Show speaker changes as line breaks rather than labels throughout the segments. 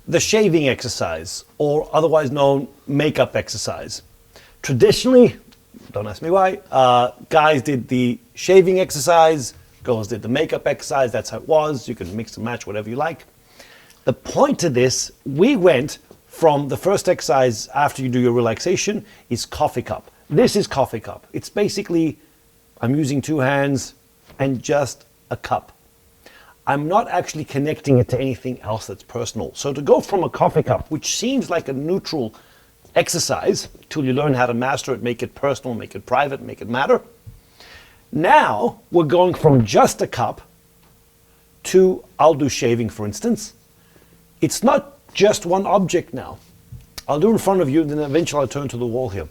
the shaving exercise, or otherwise known makeup exercise. Traditionally, don't ask me why, guys did the shaving exercise, girls did the makeup exercise. That's how it was. You can mix and match whatever you like. The point of this, we went from the first exercise after you do your relaxation is coffee cup. This is coffee cup. It's basically, I'm using two hands and just a cup. I'm not actually connecting it to anything else that's personal. So to go from a coffee cup, which seems like a neutral exercise, till you learn how to master it, make it personal, make it private, make it matter. Now we're going from just a cup to, I'll do shaving for instance. It's not just one object now. I'll do in front of you, then eventually I'll turn to the wall here.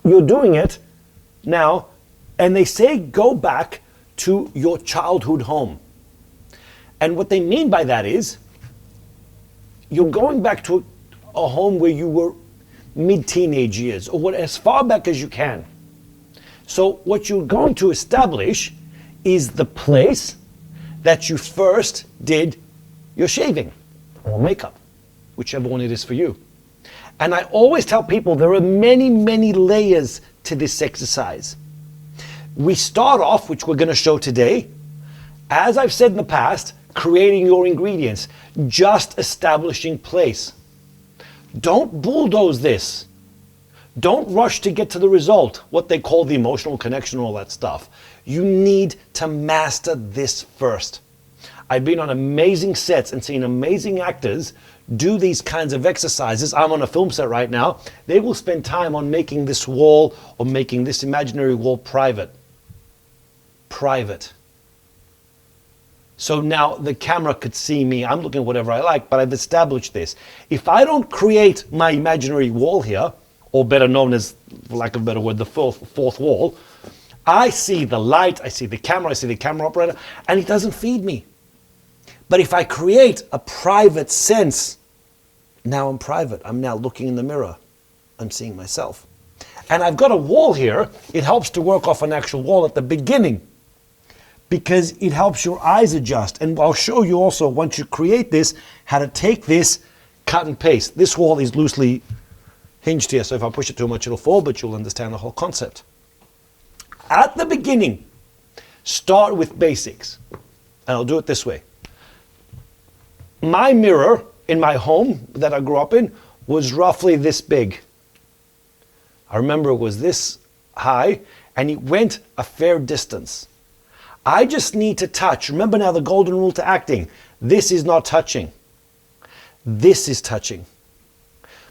You're doing it now, and they say go back to your childhood home. And what they mean by that is, you're going back to a home where you were mid-teenage years, or what, as far back as you can. So what you're going to establish is the place that you first did your shaving or makeup, whichever one it is for you. And I always tell people there are many, many layers to this exercise. We start off, which we're going to show today, as I've said in the past, creating your ingredients, just establishing place. Don't bulldoze this. Don't rush to get to the result, what they call the emotional connection, all that stuff. You need to master this first. I've been on amazing sets and seen amazing actors do these kinds of exercises. I'm on a film set right now. They will spend time on making this wall or making this imaginary wall private. Private. So now the camera could see me. I'm looking at whatever I like, but I've established this. If I don't create my imaginary wall here, or better known as, for lack of a better word, the fourth wall, I see the light, I see the camera operator, and it doesn't feed me. But if I create a private sense, now I'm private. I'm now looking in the mirror. I'm seeing myself. And I've got a wall here. It helps to work off an actual wall at the beginning because it helps your eyes adjust. And I'll show you also, once you create this, how to take this, cut and paste. This wall is loosely hinged here, so if I push it too much, it'll fall, but you'll understand the whole concept. At the beginning, start with basics. And I'll do it this way. My mirror in my home that I grew up in was roughly this big. I remember it was this high, and it went a fair distance. I just need to touch. Remember now the golden rule to acting. This is not touching. This is touching.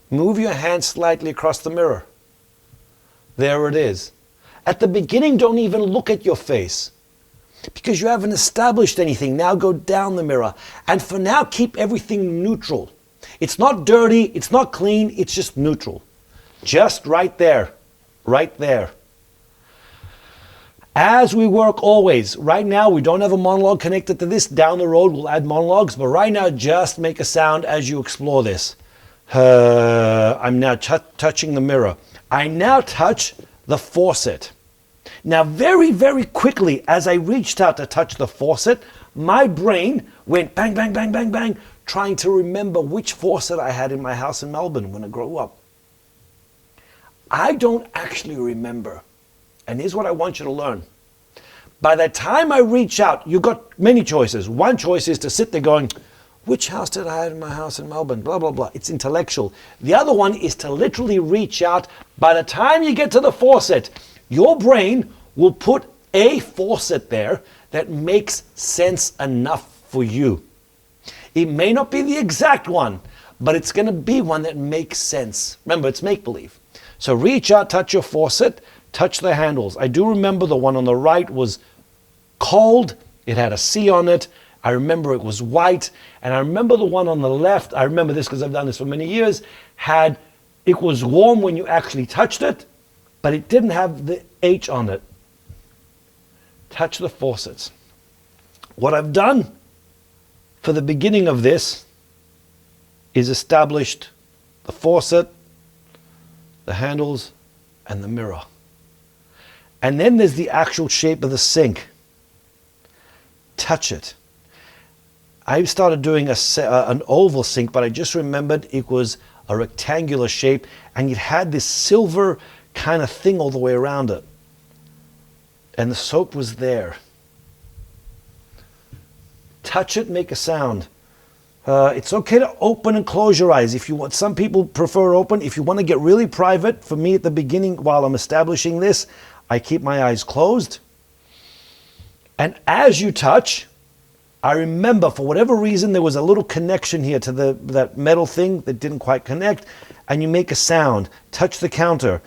Move your hand slightly across the mirror. There it is. At the beginning, don't even look at your face because you haven't established anything. Now go down the mirror. And for now, keep everything neutral. It's not dirty, it's not clean, it's just neutral. Just right there, right there. As we work always, right now we don't have a monologue connected to this. Down the road we'll add monologues, but right now just make a sound as you explore this. I'm now touching the mirror. I now touch the faucet. Now very, very quickly as I reached out to touch the faucet, my brain went bang, bang, bang, bang, bang, trying to remember which faucet I had in my house in Melbourne when I grew up. I don't actually remember. And here's what I want you to learn. By the time I reach out, you've got many choices. One choice is to sit there going, which house did I have in my house in Melbourne? Blah, blah, blah. It's intellectual. The other one is to literally reach out. By the time you get to the faucet, your brain will put a faucet there that makes sense enough for you. It may not be the exact one, but it's going to be one that makes sense. Remember, it's make-believe. So reach out, touch your faucet, touch the handles. I do remember the one on the right was cold. It had a C on it. I remember it was white. And I remember the one on the left, I remember this because I've done this for many years, it was warm when you actually touched it, but it didn't have the H on it. Touch the faucets. What I've done for the beginning of this is established the faucet, the handles, and the mirror. And then there's the actual shape of the sink. Touch it. I started doing an oval sink, but I just remembered it was a rectangular shape and it had this silver kind of thing all the way around it. And the soap was there. Touch it, make a sound. It's okay to open and close your eyes if you want. Some people prefer open. If you want to get really private, for me at the beginning while I'm establishing this, I keep my eyes closed. And as you touch, I remember for whatever reason there was a little connection here to that metal thing that didn't quite connect, and you make a sound. Touch the counter.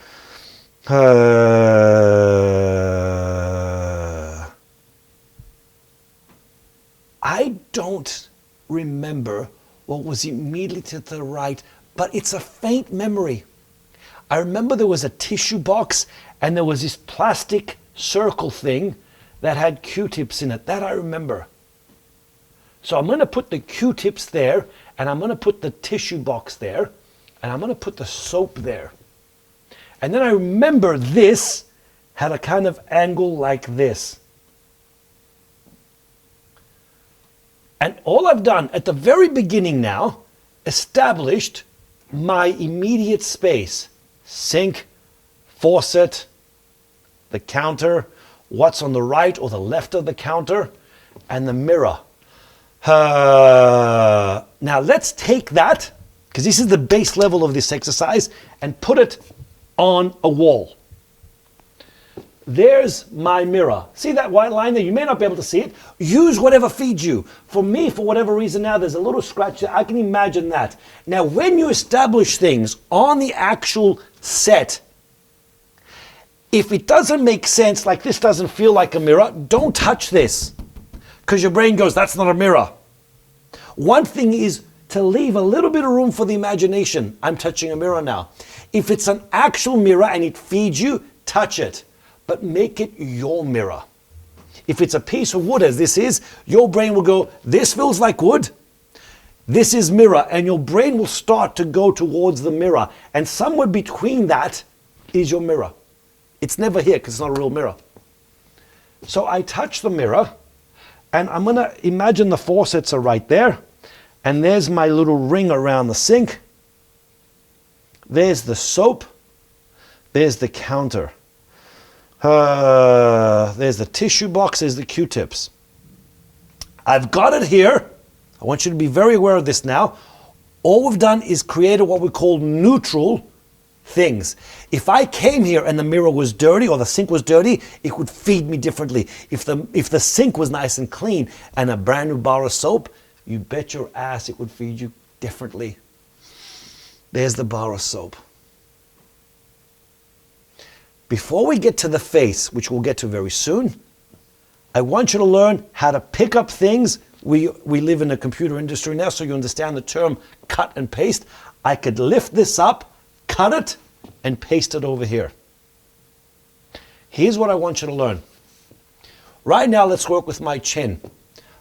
I don't remember what was immediately to the right, but it's a faint memory. I remember there was a tissue box and there was this plastic circle thing that had Q-tips in it. That I remember. So I'm going to put the Q-tips there, and I'm going to put the tissue box there, and I'm going to put the soap there. And then I remember this had a kind of angle like this. And all I've done at the very beginning now, established my immediate space. Sink, faucet, the counter, what's on the right or the left of the counter, and the mirror. Now let's take that, because this is the base level of this exercise, and put it on a wall. There's my mirror. See that white line there? You may not be able to see it. Use whatever feeds you. For me, for whatever reason now, there's a little scratch there. I can imagine that. Now, when you establish things on the actual set, if it doesn't make sense, like this doesn't feel like a mirror, don't touch this. Because your brain goes, that's not a mirror. One thing is to leave a little bit of room for the imagination. I'm touching a mirror now. If it's an actual mirror and it feeds you, touch it. But make it your mirror. If it's a piece of wood, as this is, your brain will go, this feels like wood. This is mirror. And your brain will start to go towards the mirror. And somewhere between that is your mirror. It's never here because it's not a real mirror. So I touch the mirror, and I'm going to imagine the faucets are right there. And there's my little ring around the sink. There's the soap. There's the counter. There's the tissue box, there's the Q-tips. I've got it here. I want you to be very aware of this now. All we've done is created what we call neutral things. If I came here and the mirror was dirty or the sink was dirty, it would feed me differently. If the sink was nice and clean and a brand new bar of soap, you bet your ass it would feed you differently. There's the bar of soap. Before we get to the face, which we'll get to very soon, I want you to learn how to pick up things. We live in the computer industry now, so you understand the term cut and paste. I could lift this up, cut it, and paste it over here. Here's what I want you to learn. Right now, let's work with my chin.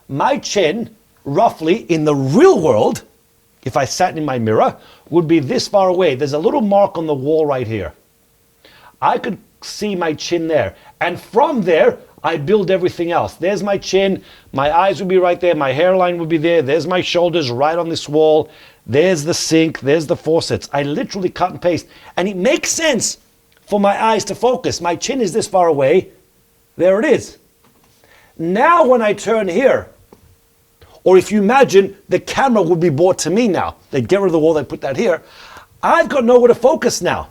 My chin, roughly, in the real world, if I sat in my mirror, would be this far away. There's a little mark on the wall right here. I could see my chin there. And from there, I build everything else. There's my chin. My eyes would be right there. My hairline would be there. There's my shoulders right on this wall. There's the sink. There's the faucets. I literally cut and paste. And it makes sense for my eyes to focus. My chin is this far away. There it is. Now when I turn here, or if you imagine the camera would be brought to me now. They'd get rid of the wall, they'd put that here. I've got nowhere to focus now.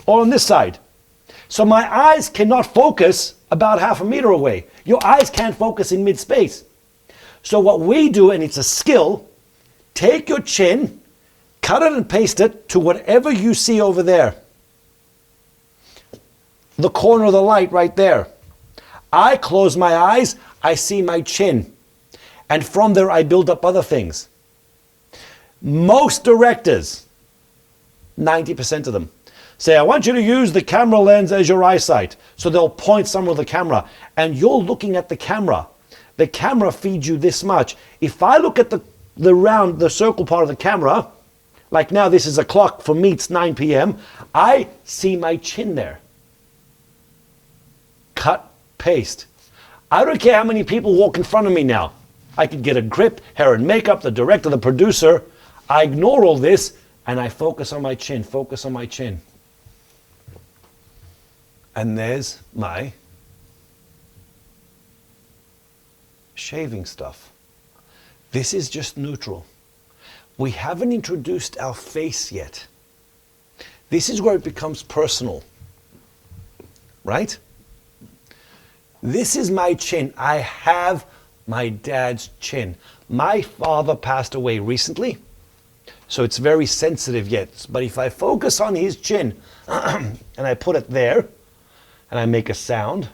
Or on this side. So my eyes cannot focus about half a meter away. Your eyes can't focus in mid-space. So what we do, and it's a skill, take your chin, cut it and paste it to whatever you see over there. The corner of the light right there. I close my eyes, I see my chin. And from there I build up other things. Most directors, 90% of them, say, I want you to use the camera lens as your eyesight. So they'll point somewhere with the camera. And you're looking at the camera. The camera feeds you this much. If I look at the circle part of the camera, like now this is a clock, for me it's 9 p.m., I see my chin there. Cut, paste. I don't care how many people walk in front of me now. I could get a grip, hair and makeup, the director, the producer. I ignore all this and I focus on my chin, focus on my chin. And there's my shaving stuff. This is just neutral. We haven't introduced our face yet. This is where it becomes personal, right? This is my chin. I have my dad's chin. My father passed away recently, so it's very sensitive yet. But if I focus on his chin and I put it there and I make a sound,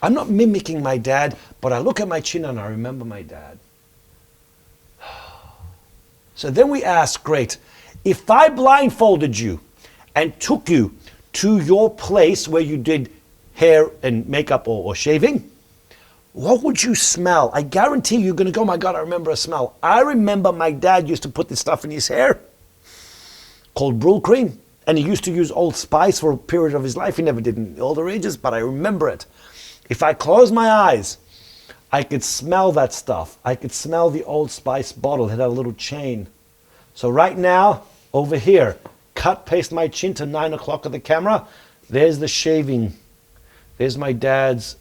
I'm not mimicking my dad, but I look at my chin and I remember my dad. So then we ask, great, if I blindfolded you and took you to your place where you did hair and makeup or shaving, what would you smell? I guarantee you're going to go, oh my God, I remember a smell. I remember my dad used to put this stuff in his hair called Brylcreem, and he used to use Old Spice for a period of his life. He never did in older ages, but I remember it. If I close my eyes, I could smell that stuff. I could smell the Old Spice bottle. It had a little chain. So right now, over here, cut, paste my chin to 9 o'clock of the camera. There's the shaving. There's my dad's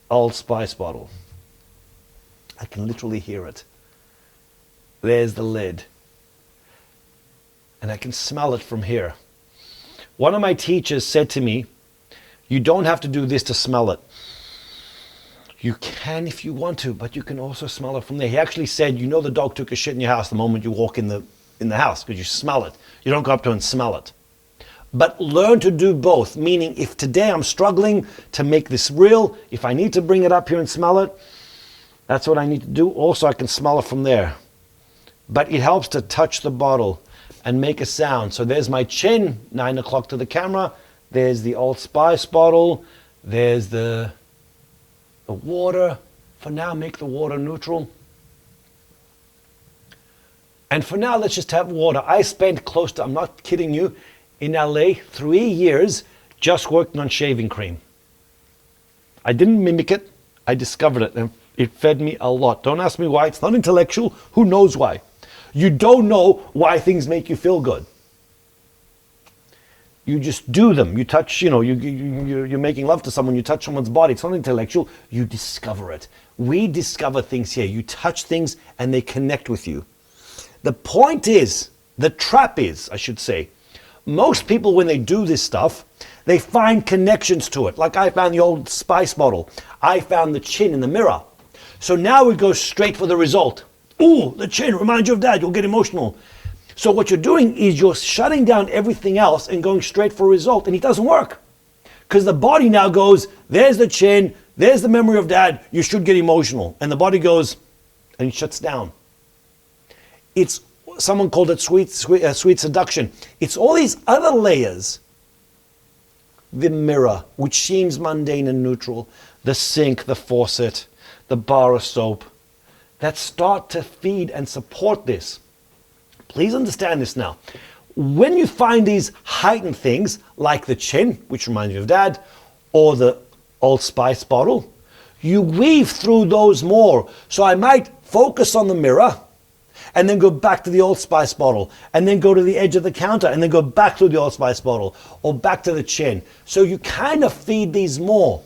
Old Spice bottle. I can literally hear it. There's the lid. And I can smell it from here. One of my teachers said to me, you don't have to do this to smell it. You can if you want to, but you can also smell it from there. He actually said, you know the dog took a shit in your house the moment you walk in the house because you smell it. You don't go up to it and smell it. But learn to do both, meaning if today I'm struggling to make this real, if I need to bring it up here and smell it, that's what I need to do. Also, I can smell it from there. But it helps to touch the bottle and make a sound. So there's my chin, 9 o'clock to the camera. There's the Old Spice bottle. There's the water. For now, make the water neutral. And for now, let's just have water. I spent close to, I'm not kidding you, in LA, 3 years just working on shaving cream. I didn't mimic it. I discovered it, and it fed me a lot. Don't ask me why. It's not intellectual. Who knows why? You don't know why things make you feel good. You just do them. You touch, you're making love to someone, you touch someone's body. It's not intellectual. You discover it. We discover things here. You touch things and they connect with you. The point is, the trap is, I should say, most people when they do this stuff, they find connections to it. Like I found the Old Spice bottle. I found the chin in the mirror. So now we go straight for the result. Ooh, the chin reminds you of dad. You'll get emotional. So what you're doing is you're shutting down everything else and going straight for a result, and it doesn't work. Because the body now goes, there's the chin, there's the memory of dad, you should get emotional. And the body goes, and it shuts down. It's, someone called it sweet seduction. It's all these other layers. The mirror, which seems mundane and neutral, the sink, the faucet, the bar of soap, that start to feed and support this. Please understand this now. When you find these heightened things, like the chin, which reminds you of dad, or the Old Spice bottle, you weave through those more. So I might focus on the mirror, and then go back to the Old Spice bottle, and then go to the edge of the counter, and then go back to the Old Spice bottle, or back to the chin. So you kind of feed these more.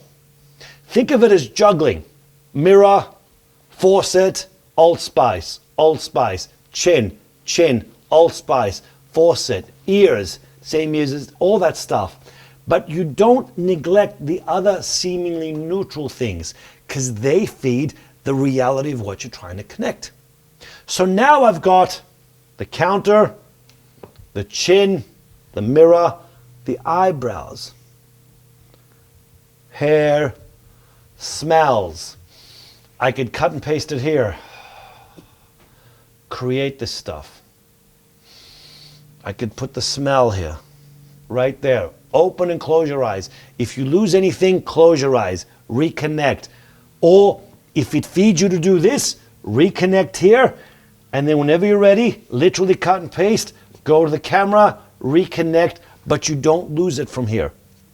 Think of it as juggling. Mirror, faucet, Old Spice, chin, Old Spice, faucet, ears, same ears as all that stuff. But you don't neglect the other seemingly neutral things because they feed the reality of what you're trying to connect. So now I've got the counter, the chin, the mirror, the eyebrows, hair, smells. I could cut and paste it here. Create this stuff. I could put the smell here, right there. Open and close your eyes. If you lose anything, close your eyes. Reconnect. Or if it feeds you to do this, reconnect here. And then whenever you're ready, literally cut and paste, go to the camera, reconnect, but you don't lose it from here.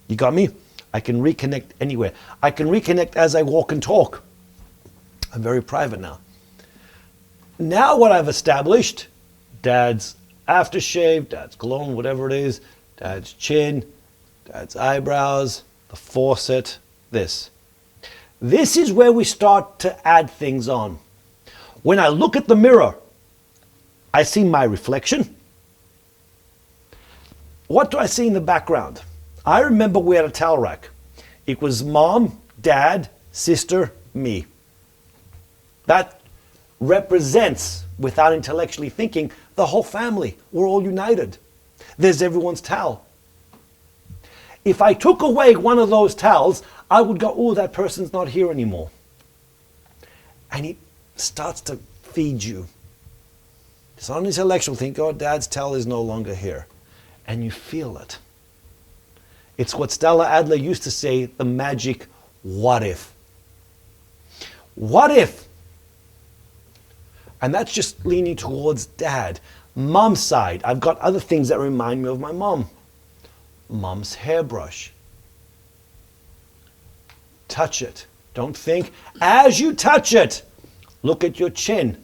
You got me? I can reconnect anywhere. I can reconnect as I walk and talk. I'm very private now. Now what I've established, dad's aftershave, dad's cologne, whatever it is, dad's chin, dad's eyebrows, the faucet, this. This is where we start to add things on. When I look at the mirror, I see my reflection. What do I see in the background? I remember we had a towel rack. It was mom, dad, sister, me. That represents, without intellectually thinking, the whole family. We're all united. There's everyone's towel. If I took away one of those towels, I would go, oh, that person's not here anymore. And it starts to feed you. It's not an intellectual thing, oh, dad's towel is no longer here. And you feel it. It's what Stella Adler used to say, the magic what if. What if? And that's just leaning towards dad. Mom's side, I've got other things that remind me of my mom. Mom's hairbrush. Touch it. Don't think. As you touch it, look at your chin.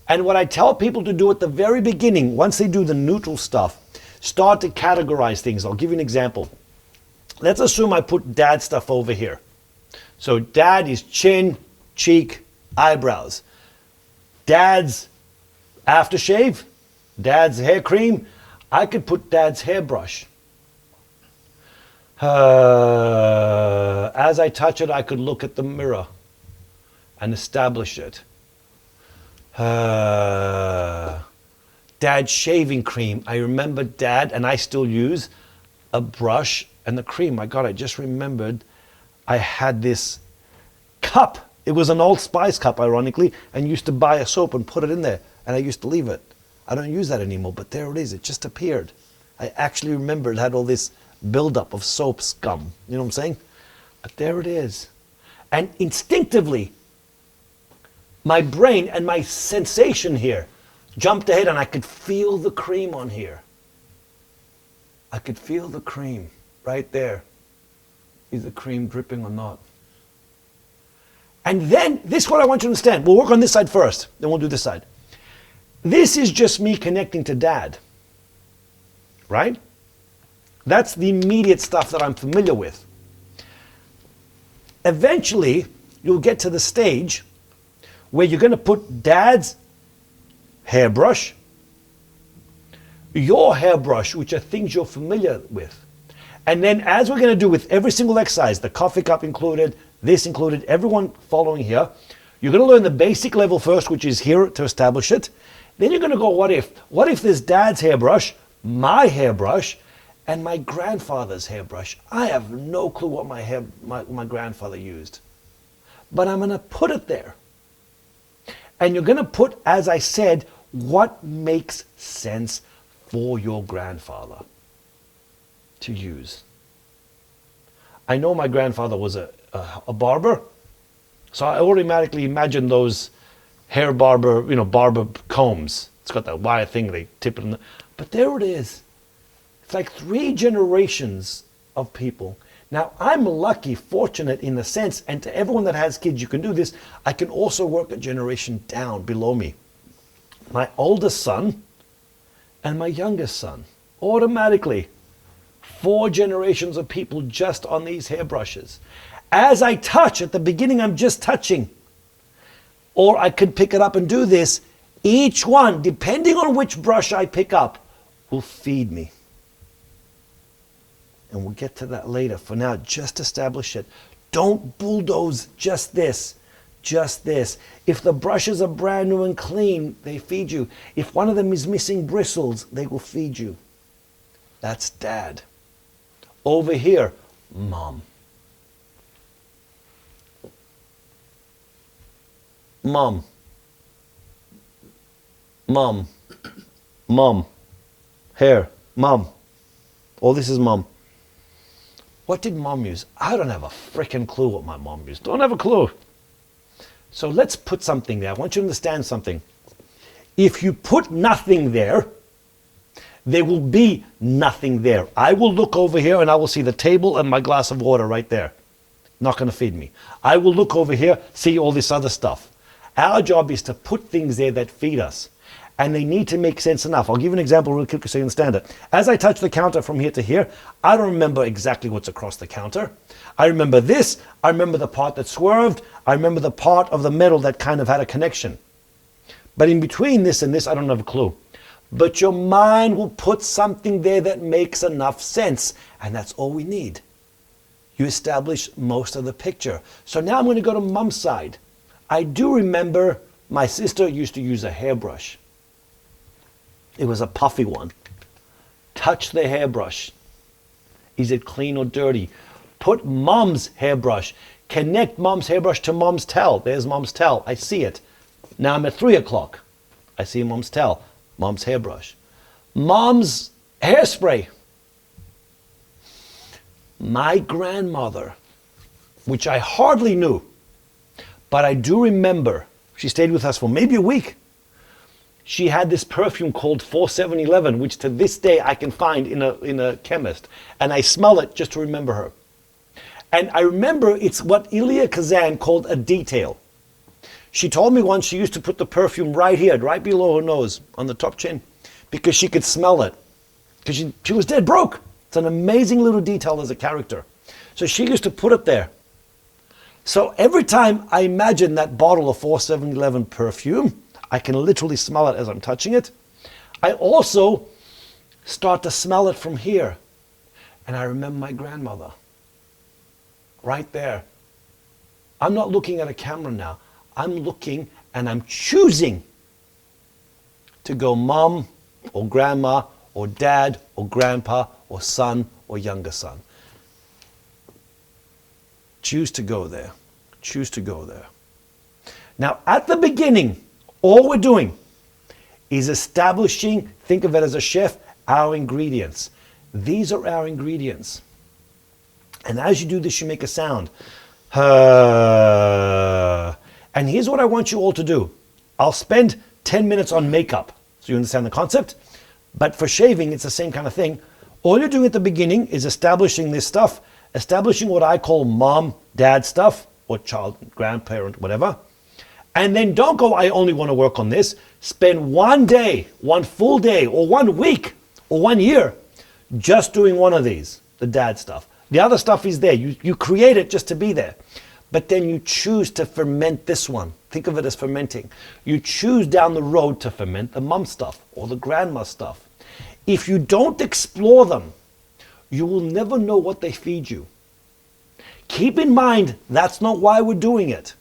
And what I tell people to do at the very beginning, once they do the neutral stuff, start to categorize things. I'll give you an example. Let's assume I put dad stuff over here. So dad is chin, cheek, eyebrows. Dad's aftershave, dad's hair cream. I could put dad's hairbrush. As I touch it, I could look at the mirror and establish it. Dad's shaving cream. I remember dad, and I still use a brush and the cream. My God, I just remembered I had this cup. It was an Old Spice cup, ironically, and used to buy a soap and put it in there, and I used to leave it. I don't use that anymore, but there it is. It just appeared. I actually remember it had all this buildup of soap scum. You know what I'm saying? But there it is. And instinctively, my brain and my sensation here jumped ahead, and I could feel the cream on here. I could feel the cream right there. Is the cream dripping or not? And then, this is what I want you to understand. We'll work on this side first, then we'll do this side. This is just me connecting to dad. Right? That's the immediate stuff that I'm familiar with. Eventually, you'll get to the stage where you're going to put dad's hairbrush, your hairbrush, which are things you're familiar with. And then, as we're going to do with every single exercise, the coffee cup included, this included, everyone following here, you're going to learn the basic level first, which is here to establish it. Then you're going to go, what if? What if there's dad's hairbrush, my hairbrush, and my grandfather's hairbrush? I have no clue what my grandfather used. But I'm going to put it there. And you're going to put, as I said, what makes sense for your grandfather to use. I know my grandfather was a barber, so I automatically imagine those hair barber, barber combs. It's got that wire thing, they tip it in. But there it is. It's like 3 generations of people. Now, I'm lucky, fortunate in the sense, and to everyone that has kids, you can do this, I can also work a generation down below me. My oldest son and my youngest son, automatically, 4 generations of people just on these hairbrushes. As I touch, at the beginning I'm just touching, or I could pick it up and do this, each one, depending on which brush I pick up, will feed me. And we'll get to that later. For now, just establish it. Don't bulldoze just this. Just this. If the brushes are brand new and clean, they feed you. If one of them is missing bristles, they will feed you. That's dad. Over here, mom. Mom. Mom. Mom. Hair. Mom. All this is mom. What did mom use? I don't have a freaking clue what my mom used. Don't have a clue. So let's put something there. I want you to understand something. If you put nothing there, there will be nothing there. I will look over here and I will see the table and my glass of water right there. Not going to feed me. I will look over here, see all this other stuff. Our job is to put things there that feed us. And they need to make sense enough. I'll give you an example real quick so you understand it. As I touch the counter from here to here, I don't remember exactly what's across the counter. I remember this. I remember the part that swerved. I remember the part of the metal that kind of had a connection. But in between this and this, I don't have a clue. But your mind will put something there that makes enough sense. And that's all we need. You establish most of the picture. So now I'm going to go to Mom's side. I do remember my sister used to use a hairbrush. It was a puffy one. Touch the hairbrush. Is it clean or dirty? Put Mom's hairbrush. Connect Mom's hairbrush to Mom's towel. There's Mom's towel. I see it. Now I'm at 3 o'clock. I see Mom's towel. Mom's hairbrush. Mom's hairspray. My grandmother, which I hardly knew, but I do remember, she stayed with us for maybe a week. She had this perfume called 4711, which to this day I can find in a chemist. And I smell it just to remember her. And I remember it's what Elia Kazan called a detail. She told me once she used to put the perfume right here, right below her nose, on the top chin, because she could smell it. Because she was dead broke. It's an amazing little detail as a character. So she used to put it there. So every time I imagine that bottle of 4711 perfume, I can literally smell it as I'm touching it. I also start to smell it from here. And I remember my grandmother. Right there. I'm not looking at a camera now. I'm looking and I'm choosing to go Mom or Grandma or Dad or Grandpa or son or younger son. Choose to go there. Choose to go there. Now at the beginning, all we're doing is establishing, think of it as a chef, our ingredients. These are our ingredients. And as you do this, you make a sound. And here's what I want you all to do. I'll spend 10 minutes on makeup, so you understand the concept. But for shaving, it's the same kind of thing. All you're doing at the beginning is establishing this stuff, establishing what I call mom, dad stuff, or child, grandparent, whatever. And then don't go, I only want to work on this. Spend one day, one full day, or 1 week, or 1 year, just doing one of these, the dad stuff. The other stuff is there. You create it just to be there. But then you choose to ferment this one. Think of it as fermenting. You choose down the road to ferment the mom stuff or the grandma stuff. If you don't explore them, you will never know what they feed you. Keep in mind, that's not why we're doing it,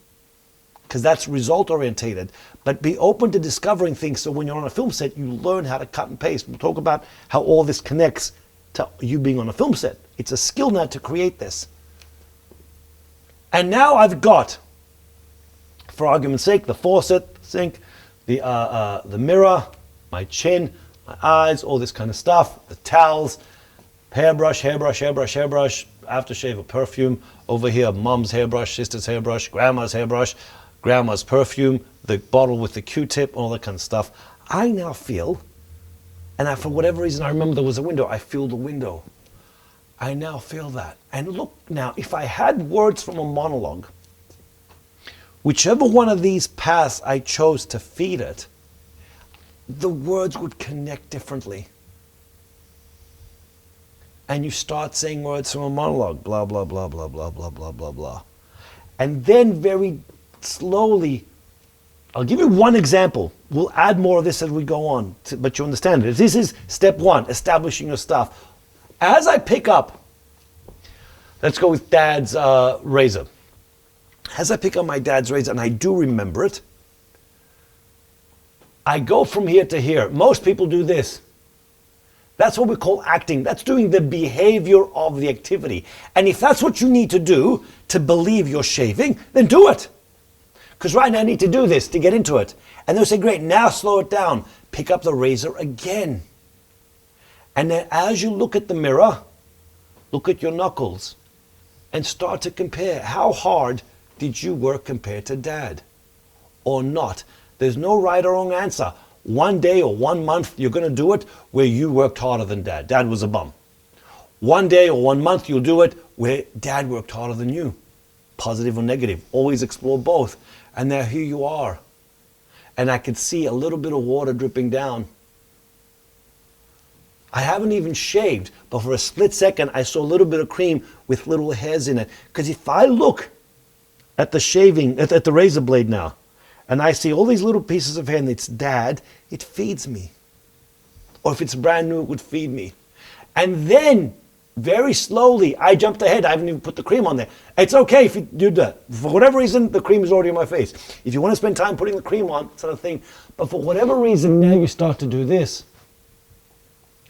because that's result orientated. But be open to discovering things so when you're on a film set, you learn how to cut and paste. We'll talk about how all this connects to you being on a film set. It's a skill now to create this. And now I've got, for argument's sake, the faucet, the sink, the mirror, my chin, my eyes, all this kind of stuff, the towels, hairbrush, aftershave, a perfume. Over here, mom's hairbrush, sister's hairbrush, grandma's perfume, the bottle with the Q-tip, all that kind of stuff. I now feel, and for whatever reason, I remember there was a window. I feel the window. I now feel that. And look now, if I had words from a monologue, whichever one of these paths I chose to feed it, the words would connect differently. And you start saying words from a monologue, blah, blah, blah, blah, blah, blah, blah, blah, blah. And then very slowly, I'll give you one example. We'll add more of this as we go on, but you understand it. This is step one, establishing your stuff. As I pick up, let's go with Dad's razor. As I pick up my dad's razor, and I do remember it, I go from here to here. Most people do this. That's what we call acting. That's doing the behavior of the activity. And if that's what you need to do to believe you're shaving, then do it. Because right now I need to do this to get into it. And they'll say, great, now slow it down. Pick up the razor again. And then as you look at the mirror, look at your knuckles and start to compare. How hard did you work compared to Dad? Or not? There's no right or wrong answer. 1 day or 1 month, you're going to do it where you worked harder than Dad. Dad was a bum. 1 day or 1 month, you'll do it where Dad worked harder than you. Positive or negative. Always explore both. And now here you are. And I could see a little bit of water dripping down. I haven't even shaved, but for a split second, I saw a little bit of cream with little hairs in it. Because if I look at the shaving, at the razor blade now, and I see all these little pieces of hair and it's Dad, it feeds me. Or if it's brand new, it would feed me. And then, very slowly, I jumped ahead. I haven't even put the cream on there. It's okay if you do that. For whatever reason, the cream is already on my face. If you want to spend time putting the cream on, it's another thing. But for whatever reason, now you start to do this.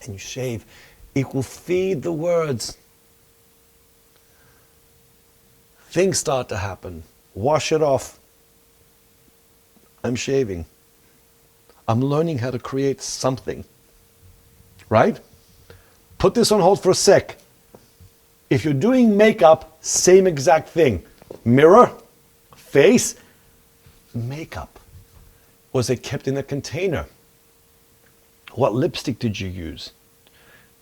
And you shave. It will feed the words. Things start to happen. Wash it off. I'm shaving. I'm learning how to create something. Right? Put this on hold for a sec. If you're doing makeup, same exact thing. Mirror, face, makeup. Was it kept in a container? What lipstick did you use?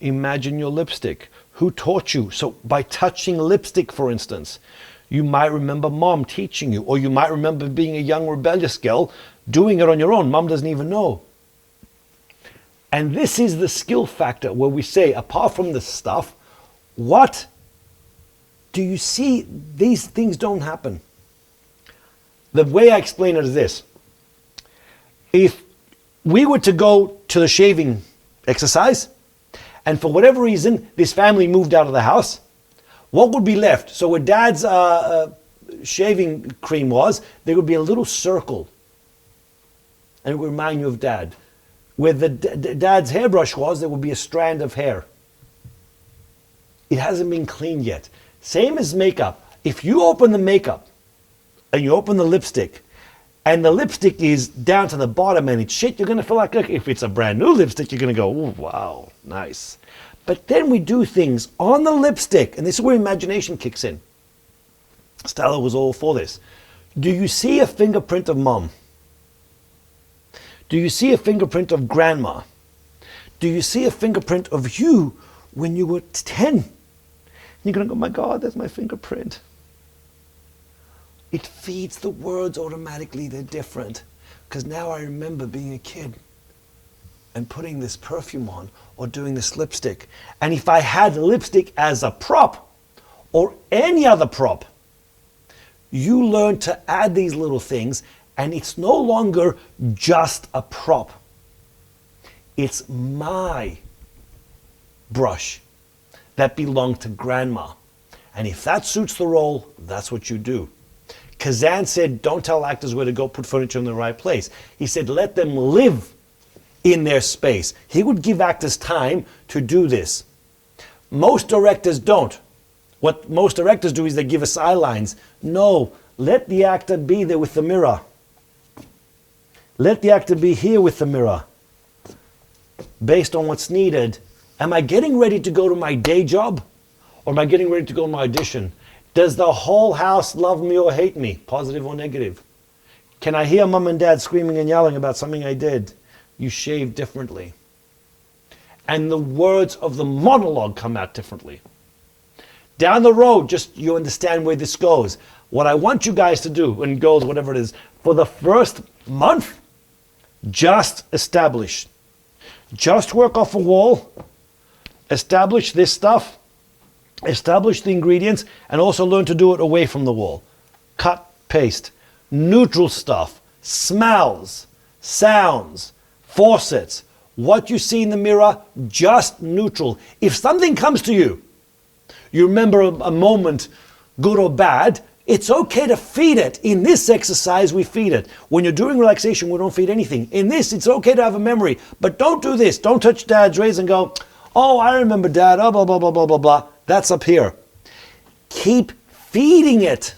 Imagine your lipstick. Who taught you? So by touching lipstick, for instance, you might remember mom teaching you, or you might remember being a young rebellious girl doing it on your own. Mom doesn't even know. And this is the skill factor where we say, apart from the stuff, what do you see? These things don't happen. The way I explain it is this. If we were to go to the shaving exercise, and for whatever reason, this family moved out of the house, what would be left? So where Dad's shaving cream was, there would be a little circle. And it would remind you of Dad. Where the Dad's hairbrush was, there would be a strand of hair. It hasn't been cleaned yet. Same as makeup. If you open the makeup and you open the lipstick and the lipstick is down to the bottom and it's shit, you're going to feel like, if it's a brand new lipstick, you're going to go, oh, wow, nice. But then we do things on the lipstick, and this is where imagination kicks in. Stella was all for this. Do you see a fingerprint of mom? Do you see a fingerprint of grandma? Do you see a fingerprint of you when you were 10? And you're going to go, my God, that's my fingerprint. It feeds the words automatically. They're different. Because now I remember being a kid and putting this perfume on or doing this lipstick. And if I had lipstick as a prop or any other prop, you learn to add these little things. And it's no longer just a prop. It's my brush that belonged to grandma. And if that suits the role, that's what you do. Kazan said, don't tell actors where to go put furniture in the right place. He said, let them live in their space. He would give actors time to do this. Most directors don't. What most directors do is they give us eye lines. No, let the actor be there with the mirror. Let the actor be here with the mirror. Based on what's needed. Am I getting ready to go to my day job? Or am I getting ready to go to my audition? Does the whole house love me or hate me? Positive or negative? Can I hear mom and dad screaming and yelling about something I did? You shave differently. And the words of the monologue come out differently. Down the road, just you understand where this goes. What I want you guys to do, and girls, whatever it is, for the first month, just establish. Just work off a wall. Establish this stuff. Establish the ingredients, and also learn to do it away from the wall. Cut, paste. Neutral stuff. Smells. Sounds. Faucets. What you see in the mirror, just neutral. If something comes to you, you remember a moment, good or bad, it's okay to feed it. In this exercise, we feed it. When you're doing relaxation, we don't feed anything. In this, it's okay to have a memory. But don't do this. Don't touch Dad's razor and go, oh, I remember Dad, oh, blah, blah, blah, blah, blah, blah. That's up here. Keep feeding it.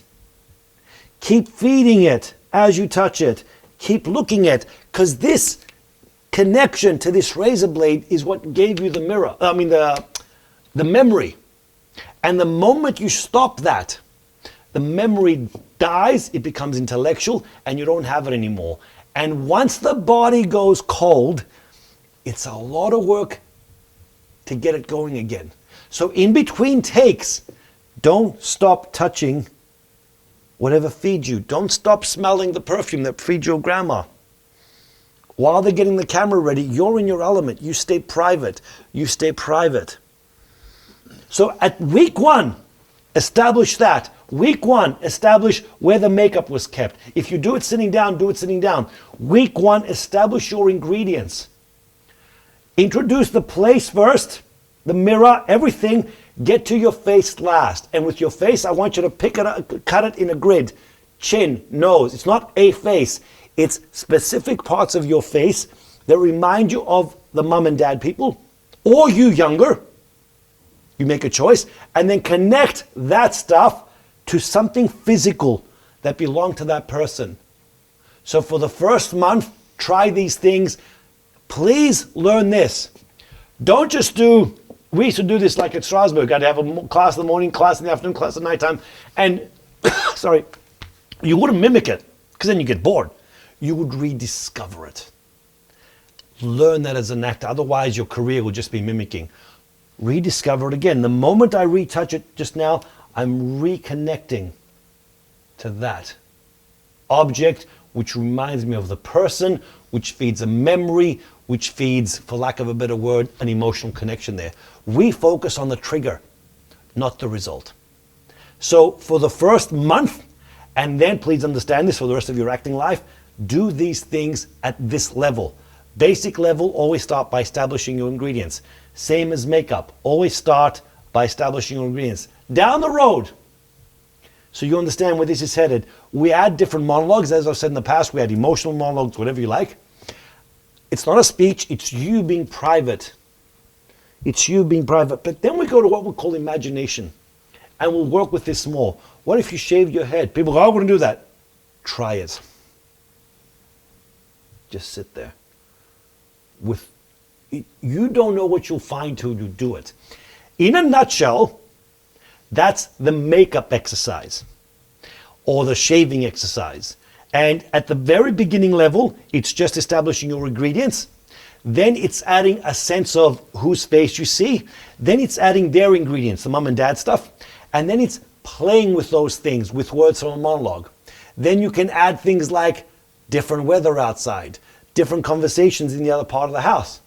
Keep feeding it as you touch it. Keep looking at it. Because this connection to this razor blade is what gave you the memory. And the moment you stop that, the memory dies, it becomes intellectual, and you don't have it anymore. And once the body goes cold, it's a lot of work to get it going again. So in between takes, don't stop touching whatever feeds you. Don't stop smelling the perfume that feeds your grandma. While they're getting the camera ready, you're in your element. You stay private. You stay private. So at week 1, establish that. Week 1, establish where the makeup was kept. If you do it sitting down, do it sitting down. Week 1, establish your ingredients. Introduce the place first, the mirror, everything. Get to your face last. And with your face, I want you to pick it up, cut it in a grid. Chin, nose. It's not a face. It's specific parts of your face that remind you of the mom and dad people, or you younger. You make a choice, and then connect that stuff to something physical that belonged to that person. So for the first month, try these things. Please learn this. Don't just do, we used to do this like at Strasbourg. I'd have a class in the morning, class in the afternoon, class at nighttime, and sorry, you wouldn't mimic it, because then you get bored. You would rediscover it. Learn that as an actor, otherwise your career will just be mimicking. Rediscover it again. The moment I retouch it just now, I'm reconnecting to that object, which reminds me of the person, which feeds a memory, which feeds, for lack of a better word, an emotional connection there. We focus on the trigger, not the result. So for the first month, and then please understand this for the rest of your acting life, do these things at this level. Basic level, always start by establishing your ingredients. Same as makeup, always start by establishing your ingredients. Down the road, so you understand where this is headed, we add different monologues. As I've said in the past, we add emotional monologues, whatever you like. It's not a speech, it's you being private. It's you being private. But then we go to what we call imagination. And we'll work with this more. What if you shaved your head? People go, I wouldn't do that. Try it. Just sit there. You don't know what you'll find till you do it. In a nutshell, that's the makeup exercise or the shaving exercise. And at the very beginning level, it's just establishing your ingredients. Then it's adding a sense of whose face you see. Then it's adding their ingredients, the mom and dad stuff. And then it's playing with those things with words from a monologue. Then you can add things like different weather outside, different conversations in the other part of the house.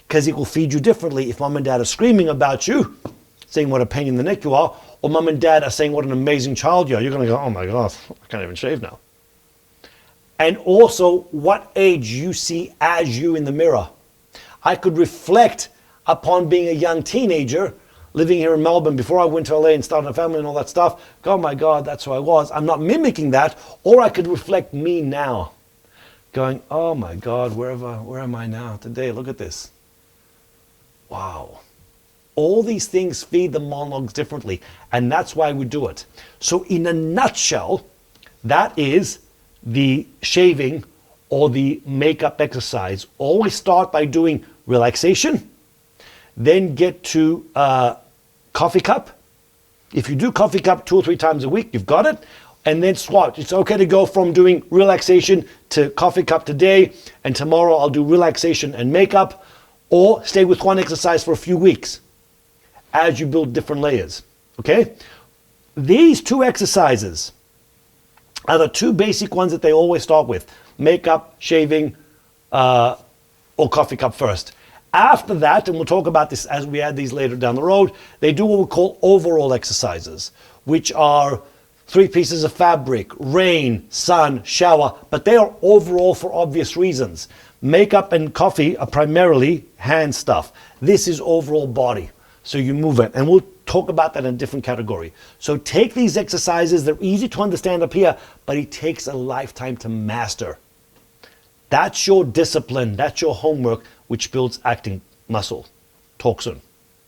Because it will feed you differently if mom and dad are screaming about you, saying what a pain in the neck you are, or mom and dad are saying what an amazing child you are. You're going to go, oh my God, I can't even shave now. And also what age you see as you in the mirror. I could reflect upon being a young teenager living here in Melbourne before I went to LA and started a family and all that stuff. Go, oh my God, that's who I was. I'm not mimicking that. Or I could reflect me now, going, oh my God, where am I now today? Look at this. Wow. All these things feed the monologues differently, and that's why we do it. So in a nutshell, that is the shaving or the makeup exercise. Always start by doing relaxation, then get to coffee cup. If you do coffee cup 2 or 3 times a week, you've got it. And then swap. It's okay to go from doing relaxation to coffee cup today, and tomorrow I'll do relaxation and makeup, or stay with one exercise for a few weeks as you build different layers. Okay? These 2 exercises are the 2 basic ones that they always start with. Makeup, shaving, or coffee cup first. After that, and we'll talk about this as we add these later down the road, they do what we call overall exercises, which are 3 pieces of fabric, rain, sun, shower, but they are overall for obvious reasons. Makeup and coffee are primarily hand stuff. This is overall body. So you move it, and we'll talk about that in a different category. So take these exercises, they're easy to understand up here, but it takes a lifetime to master. That's your discipline, that's your homework, which builds acting muscle. Talk soon.